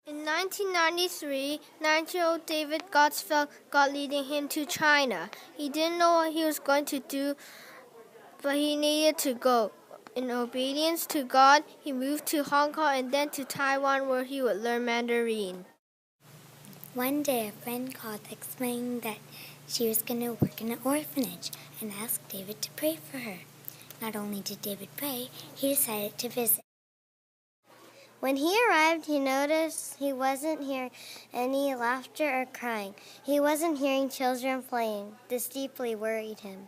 In 1993, 9-year-old David Gotts felt God leading him to China. He didn't know what he was going to do, but he needed to go. In obedience to God, he moved to Hong Kong and then to Taiwan, where he would learn Mandarin. One day, a friend called explaining that she was going to work in an orphanage and asked David to pray for her. Not only did David pray, he decided to visit. When he arrived, he noticed he wasn't hearing any laughter or crying. He wasn't hearing children playing. This deeply worried him.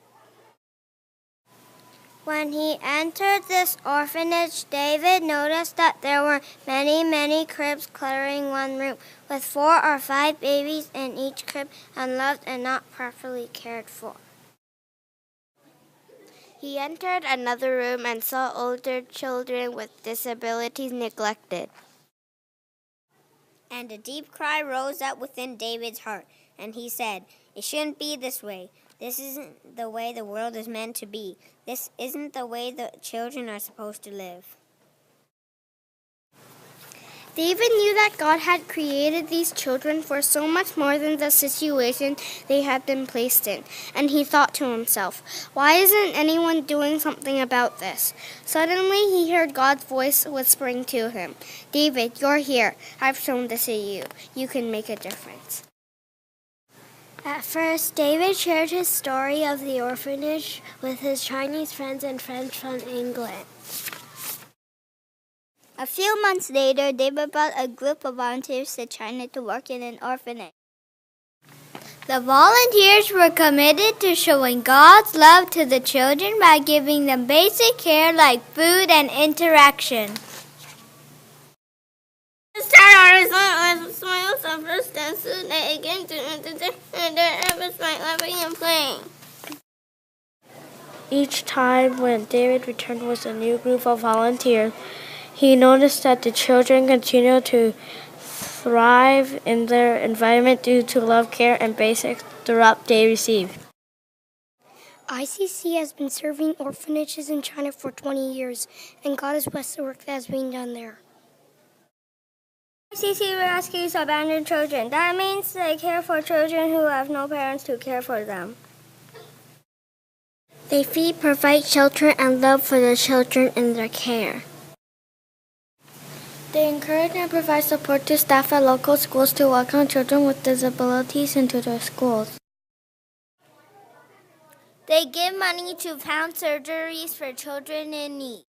When he entered this orphanage, David noticed that there were many cribs cluttering one room, with 4 or 5 babies in each crib, unloved and not properly cared for. He entered another room and saw older children with disabilities neglected. And a deep cry rose up within David's heart, and he said, "It shouldn't be this way. This isn't the way the world is meant to be. This isn't the way the children are supposed to live." David knew that God had created these children for so much more than the situation they had been placed in, and he thought to himself, why isn't anyone doing something about this? Suddenly he heard God's voice whispering to him, "David, you're here. I've shown this to you. You can make a difference." At first, David shared his story of the orphanage with his Chinese friends and friends from England. A few months later, David brought a group of volunteers to China to work in an orphanage. The volunteers were committed to showing God's love to the children by giving them basic care like food and interaction. Each time when David returned with a new group of volunteers, he noticed that the children continued to thrive in their environment due to love, care, and basic throughout they received. ICC has been serving orphanages in China for 20 years, and God has blessed the work that is being done there. ICC rescues abandoned children. That means they care for children who have no parents to care for them. They feed, provide shelter, and love for the children in their care. They encourage and provide support to staff at local schools to welcome children with disabilities into their schools. They give money to fund surgeries for children in need.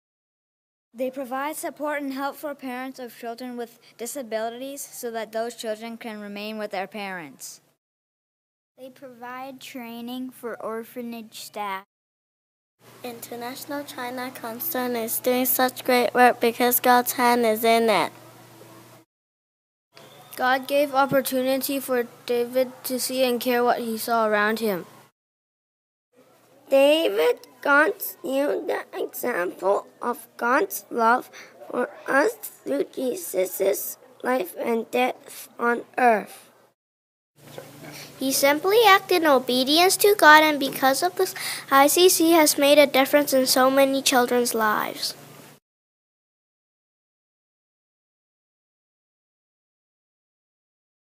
They provide support and help for parents of children with disabilities so that those children can remain with their parents. They provide training for orphanage staff. International China Concern is doing such great work because God's hand is in it. God gave opportunity for David to see and care what he saw around him. David Gotts knew the example of God's love for us through Jesus' life and death on earth. He simply acted in obedience to God, and because of this, ICC has made a difference in so many children's lives.